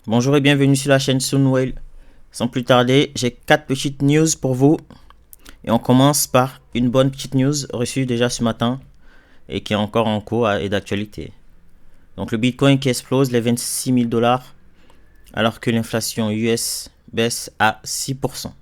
Bonjour et bienvenue sur la chaîne Sunwhale. Sans plus tarder, j'ai 4 petites news pour vous. Et on commence par une bonne petite news reçue déjà ce matin et qui est encore en cours et d'actualité. Donc le Bitcoin qui explose les 26 000 dollars alors que l'inflation US baisse à 6%.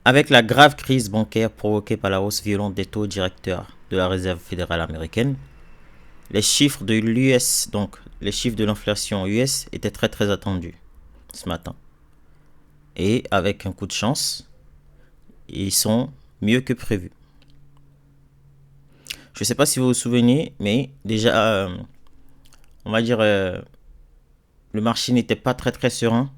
Avec la grave crise bancaire provoquée par la hausse violente des taux directeurs de la Réserve fédérale américaine, les chiffres de l'US, donc les chiffres de l'inflation US étaient très attendus ce matin. Et avec un coup de chance, ils sont mieux que prévu. Je ne sais pas si vous vous souvenez, mais déjà, on va dire, le marché n'était pas très serein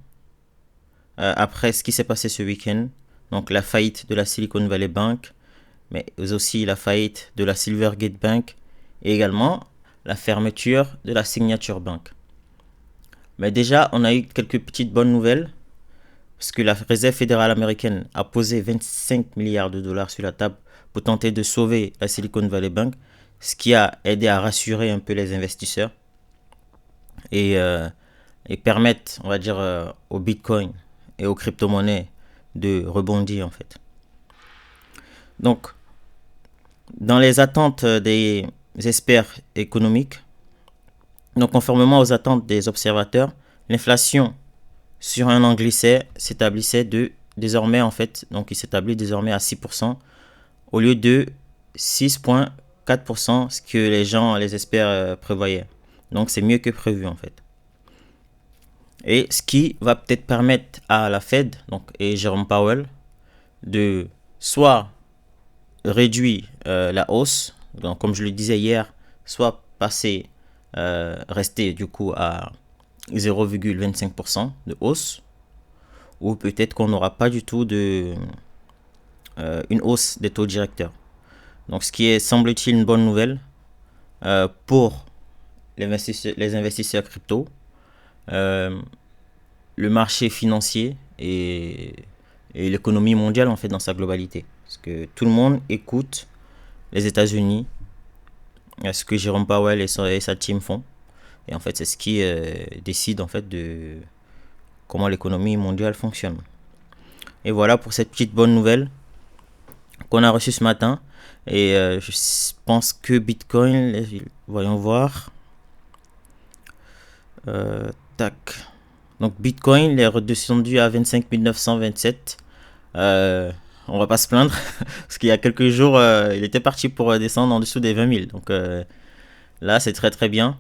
après ce qui s'est passé ce week-end. Donc la faillite de la Silicon Valley Bank, mais aussi la faillite de la Silvergate Bank et également la fermeture de la Signature Bank. Mais déjà, on a eu quelques petites bonnes nouvelles parce que la Réserve fédérale américaine a posé 25 milliards de dollars sur la table pour tenter de sauver la Silicon Valley Bank, ce qui a aidé à rassurer un peu les investisseurs et, permettre, on va dire, au Bitcoin et aux crypto-monnaies de rebondir en fait. Donc, dans les attentes des experts économiques, donc conformément aux attentes des observateurs, l'inflation sur un an glissé s'établissait désormais en fait, donc il s'établit désormais à 6% au lieu de 6,4%, ce que les experts prévoyaient. Donc c'est mieux que prévu en fait. Et ce qui va peut-être permettre à la Fed et Jerome Powell de soit réduire la hausse, donc comme je le disais hier, soit rester du coup à 0,25% de hausse, ou peut-être qu'on n'aura pas du tout une hausse des taux directeurs. Donc ce qui est, semble-t-il, une bonne nouvelle pour les investisseurs crypto, le marché financier et l'économie mondiale en fait dans sa globalité. Parce que tout le monde écoute les États-Unis, ce que Jerome Powell et sa team font. Et en fait, c'est ce qui décide en fait de comment l'économie mondiale fonctionne. Et voilà pour cette petite bonne nouvelle qu'on a reçue ce matin. Et je pense que Bitcoin, voyons voir. Tac. Donc Bitcoin est redescendu à 25 927. On va pas se plaindre parce qu'il y a quelques jours, il était parti pour descendre en dessous des 20 000. Donc là, c'est très bien.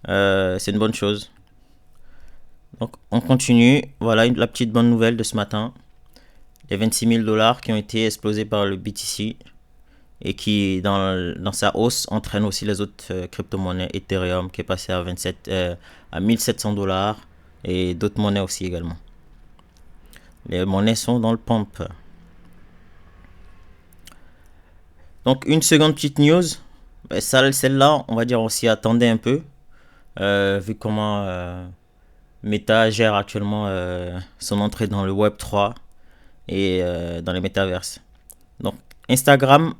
C'est une bonne chose. Donc on continue. Voilà la petite bonne nouvelle de ce matin. Les 26 000 dollars qui ont été explosés par le BTC et qui, dans sa hausse, entraîne aussi les autres crypto-monnaies. Ethereum qui est passé à 1700 dollars et d'autres monnaies aussi également. Les monnaies sont dans le pump. Donc une seconde petite news. Celle-là, on va dire, on s'y attendait un peu. Vu comment Meta gère actuellement son entrée dans le Web3 et dans les métaverses. Donc Instagram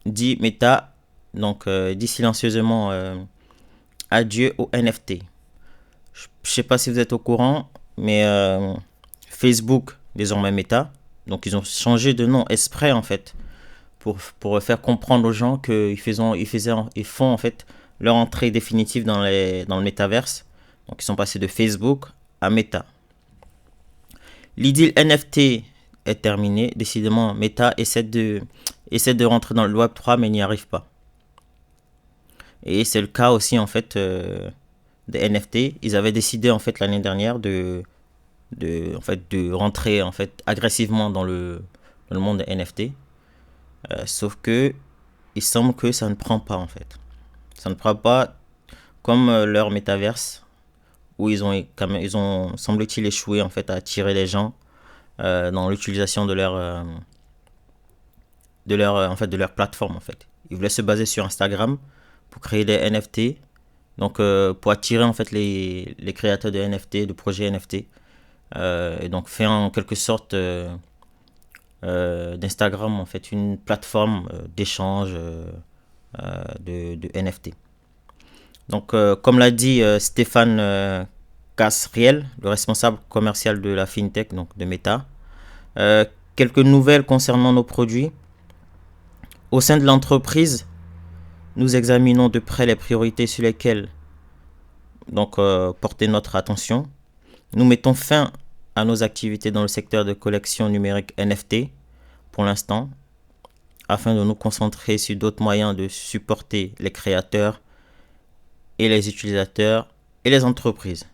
dit Meta, dit silencieusement adieu aux NFT. Je sais pas si vous êtes au courant, mais Facebook, désormais Meta, donc ils ont changé de nom exprès en fait pour faire comprendre aux gens qu'ils font en fait leur entrée définitive dans le métaverse. Donc ils sont passés de Facebook à Meta. L'idylle NFT est terminée. Décidément, Meta essaie de rentrer dans le Web3 mais n'y arrive pas. Et c'est le cas aussi en fait des NFT. Ils avaient décidé en fait l'année dernière de rentrer en fait agressivement dans le monde des NFT. Sauf que il semble que ça ne prend pas en fait. Ça ne prend pas comme leur métaverse où ils ont semble-t-il échoué en fait à attirer les gens dans l'utilisation de leur plateforme en fait. Ils voulaient se baser sur Instagram pour créer des NFT, donc pour attirer en fait les créateurs de NFT, de projets NFT, et donc faire en quelque sorte d'Instagram en fait une plateforme d'échange de NFT. Donc, comme l'a dit Stéphane Kasriel, le responsable commercial de la FinTech, donc de Meta, euh, quelques nouvelles concernant nos produits. Au sein de l'entreprise, nous examinons de près les priorités sur lesquelles porter notre attention. Nous mettons fin à nos activités dans le secteur de collection numérique NFT pour l'instant, afin de nous concentrer sur d'autres moyens de supporter les créateurs et les utilisateurs et les entreprises.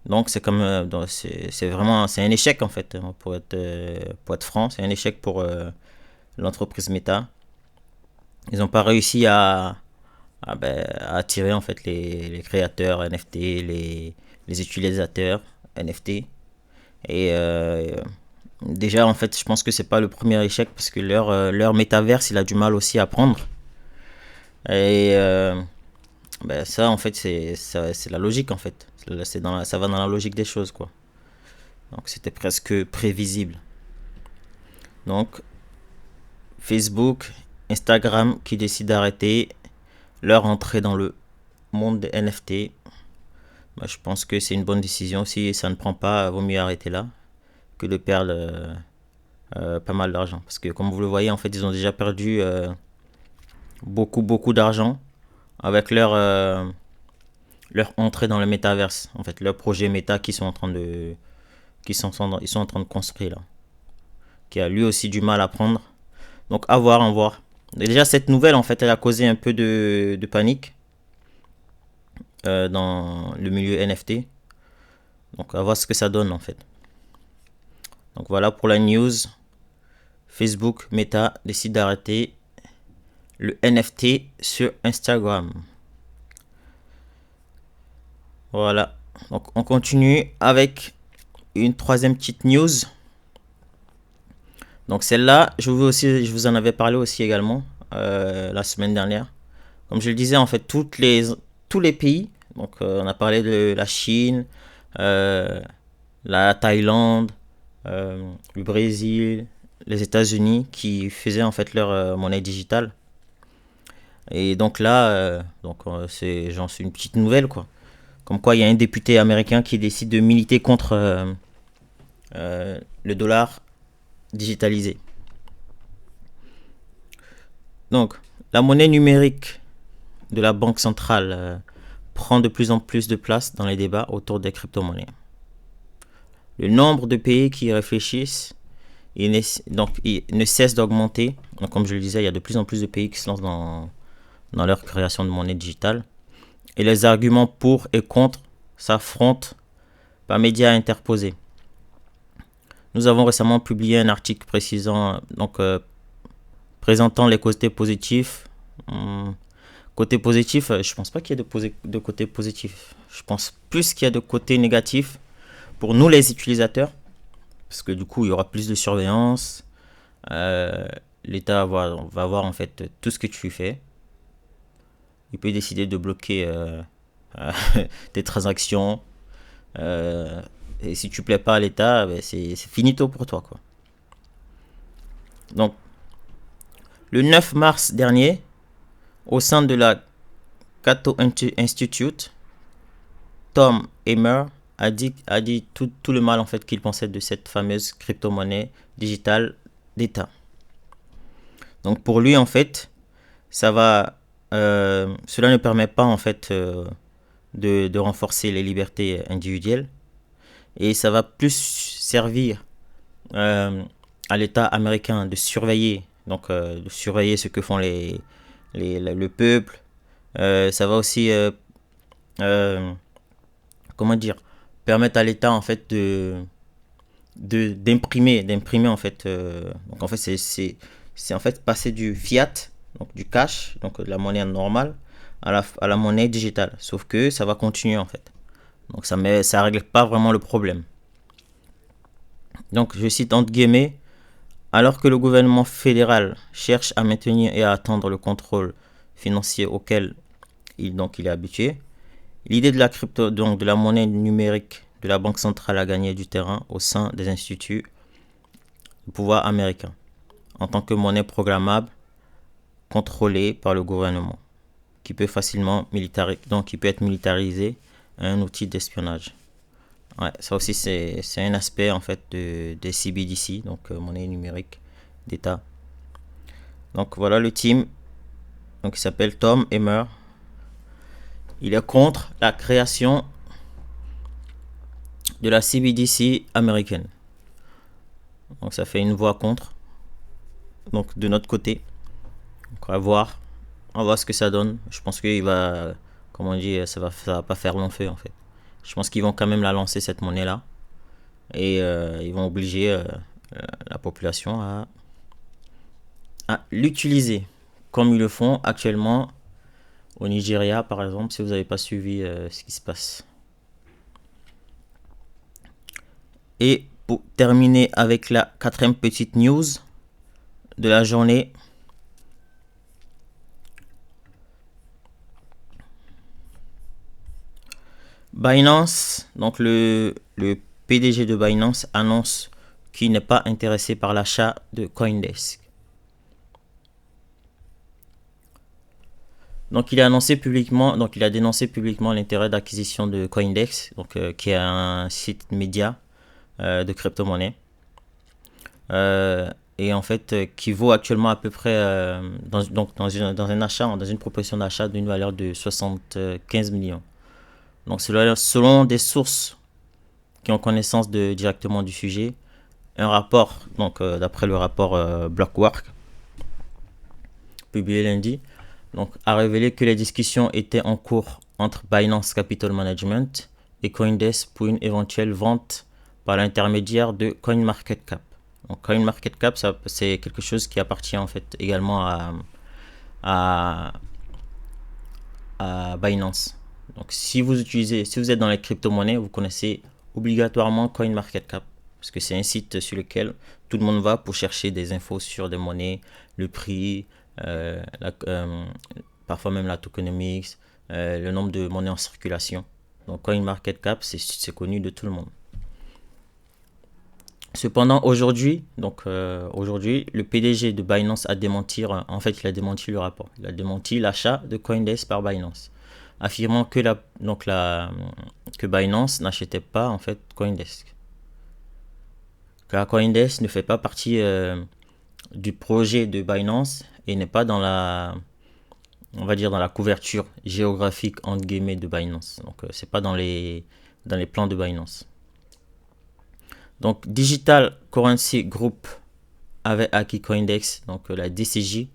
Donc c'est comme c'est vraiment c'est un échec en fait pour être franc, c'est un échec pour l'entreprise Meta. Ils n'ont pas réussi à attirer en fait les créateurs NFT, les utilisateurs NFT. Et déjà en fait je pense que c'est pas le premier échec parce que leur métaverse il a du mal aussi à prendre. Et ça en fait c'est la logique en fait. Ça va dans la logique des choses quoi. Donc c'était presque prévisible. Donc Facebook, Instagram qui décident d'arrêter leur entrée dans le monde des NFT. Je pense que c'est une bonne décision. Si ça ne prend pas, vaut mieux arrêter là que de perdre pas mal d'argent. Parce que comme vous le voyez, en fait, ils ont déjà perdu beaucoup d'argent avec leur entrée dans le métaverse. En fait, leur projet méta qu'ils sont en train de, ils sont en train de construire là. Qui a lui aussi du mal à prendre. Donc à voir, à voir. Déjà cette nouvelle en fait elle a causé un peu de panique dans le milieu NFT. Donc à voir ce que ça donne en fait. Donc voilà pour la news. Facebook Meta décide d'arrêter le NFT sur Instagram. Voilà. Donc on continue avec une troisième petite news. Donc celle-là, je vous en avais parlé aussi également la semaine dernière. Comme je le disais, en fait, tous les pays, donc on a parlé de la Chine, la Thaïlande, le Brésil, les États-Unis qui faisaient en fait leur monnaie digitale. Et donc là, j'en suis une petite nouvelle quoi. Comme quoi, il y a un député américain qui décide de militer contre le dollar digitalisé. Donc, la monnaie numérique de la Banque centrale prend de plus en plus de place dans les débats autour des crypto-monnaies. Le nombre de pays qui y réfléchissent il ne cesse d'augmenter. Donc, comme je le disais, il y a de plus en plus de pays qui se lancent dans leur création de monnaie digitale. Et les arguments pour et contre s'affrontent par médias interposés. Nous avons récemment publié un article présentant les côtés positifs. Côté positif, je pense pas qu'il y ait de côté positif. Je pense plus qu'il y a de côté négatif pour nous les utilisateurs. Parce que du coup, il y aura plus de surveillance. L'État va voir en fait tout ce que tu fais. Il peut décider de bloquer tes transactions. Et si tu plais pas à l'État, c'est finito pour toi quoi. Donc, le 9 mars dernier, au sein de la Cato Institute, Tom Emmer a dit tout le mal en fait qu'il pensait de cette fameuse crypto-monnaie digitale d'État. Donc pour lui en fait, cela ne permet pas en fait de renforcer les libertés individuelles et ça va plus servir à l'État américain de surveiller ce que font le peuple. Ça va aussi permettre à l'État en fait d'imprimer en fait donc en fait c'est en fait passer du fiat, donc du cash, donc de la monnaie normale à la monnaie digitale, sauf que ça va continuer en fait. Donc ça règle pas vraiment le problème. Donc je cite entre guillemets, alors que le gouvernement fédéral cherche à maintenir et à attendre le contrôle financier auquel il est habitué, l'idée de la crypto, donc de la monnaie numérique de la Banque centrale a gagné du terrain au sein des instituts de pouvoir américains, en tant que monnaie programmable contrôlée par le gouvernement, qui peut facilement donc qui peut être militarisé, un outil d'espionnage. Ouais, ça aussi c'est un aspect en fait des CBDC, donc monnaie numérique d'État. Donc voilà le team, donc il s'appelle Tom Emmer. Il est contre la création de la CBDC américaine. Donc ça fait une voix contre. Donc de notre côté, donc on va voir ce que ça donne. Je pense qu'il va, comme on dit, ça va pas faire long feu en fait. Je pense qu'ils vont quand même la lancer cette monnaie là et ils vont obliger la population à l'utiliser comme ils le font actuellement au Nigeria par exemple, si vous n'avez pas suivi ce qui se passe. Et pour terminer avec la quatrième petite news de la journée, Binance, donc le PDG de Binance annonce qu'il n'est pas intéressé par l'achat de Coindesk. Donc il a dénoncé publiquement l'intérêt d'acquisition de Coindesk, donc qui est un site média de crypto-monnaie. Et en fait qui vaut actuellement à peu près dans une proposition d'achat d'une valeur de 75 millions. Donc selon des sources qui ont connaissance directement du sujet, un rapport, donc d'après le rapport Blockwork, publié lundi, donc, a révélé que les discussions étaient en cours entre Binance Capital Management et Coindesk pour une éventuelle vente par l'intermédiaire de CoinMarketCap. Donc CoinMarketCap, c'est quelque chose qui appartient en fait également à Binance. Donc si vous êtes dans les crypto-monnaies, vous connaissez obligatoirement CoinMarketCap parce que c'est un site sur lequel tout le monde va pour chercher des infos sur des monnaies, le prix, parfois même la tokenomics, le nombre de monnaies en circulation. Donc CoinMarketCap, c'est connu de tout le monde. Cependant, aujourd'hui, le PDG de Binance a démenti le rapport. Il a démenti l'achat de Coindesk par Binance, affirmant que Binance n'achetait pas en fait Coindesk. Car Coindesk ne fait pas partie du projet de Binance et n'est pas dans la couverture géographique entre guillemets de Binance. Donc c'est pas dans les plans de Binance. Donc Digital Currency Group avait acquis Coindesk, donc la DCJ.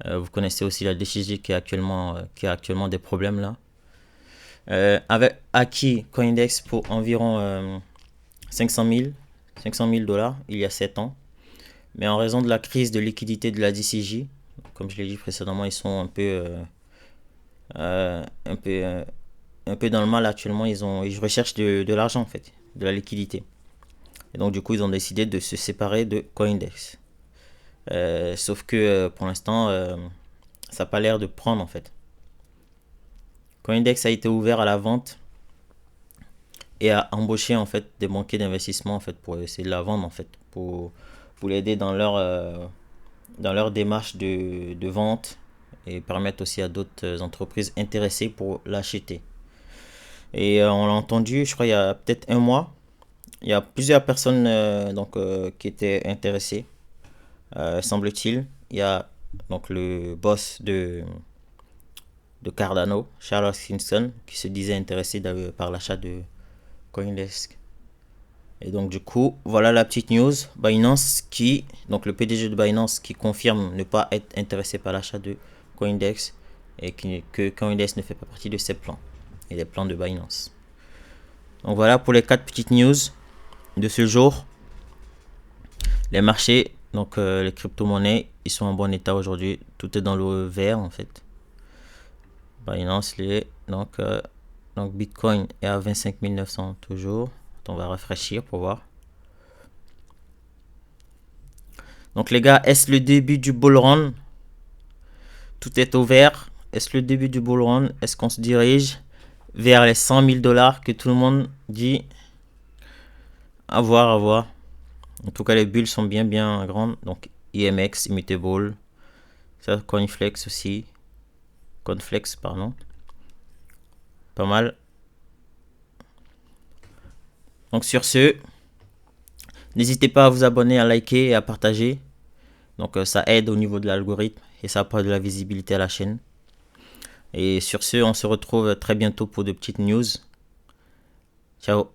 Vous connaissez aussi la DCJ qui a actuellement des problèmes là. Avait acquis Coindesk pour environ 500 000 $ il y a 7 ans. Mais en raison de la crise de liquidité de la DCJ, comme je l'ai dit précédemment, ils sont un peu dans le mal actuellement. Ils recherchent de l'argent en fait, de la liquidité. Et donc du coup, ils ont décidé de se séparer de Coindesk. Sauf que pour l'instant, ça n'a pas l'air de prendre en fait. Coindesk a été ouvert à la vente et a embauché en fait des banquiers d'investissement en fait pour essayer de la vendre en fait, pour l'aider dans leur démarche de vente et permettre aussi à d'autres entreprises intéressées pour l'acheter. Et on l'a entendu, je crois il y a peut-être un mois, il y a plusieurs personnes qui étaient intéressées, semble-t-il. Il y a donc le boss de Cardano, Charles Hoskinson, qui se disait intéressé par l'achat de Coindesk. Et donc du coup, voilà la petite news. Binance donc le PDG de Binance qui confirme ne pas être intéressé par l'achat de Coindesk et que Coindesk ne fait pas partie de ses plans et des plans de Binance. Donc voilà pour les 4 petites news de ce jour. Les marchés, donc les crypto-monnaies, ils sont en bon état aujourd'hui. Tout est dans le vert en fait. Binance, donc Bitcoin est à 25 900 toujours. On va rafraîchir pour voir. Donc les gars, est-ce le début du bull run? Tout est au vert. Est-ce le début du bull run? Est-ce qu'on se dirige vers les 100 000 $ que tout le monde dit? À voir. En tout cas, les bulles sont bien grandes. Donc IMX, Immutable, ça, Coinflex aussi. Cornflakes, pardon. Pas mal. Donc sur ce, n'hésitez pas à vous abonner, à liker et à partager. Donc ça aide au niveau de l'algorithme et ça apporte de la visibilité à la chaîne. Et sur ce, on se retrouve très bientôt pour de petites news. Ciao.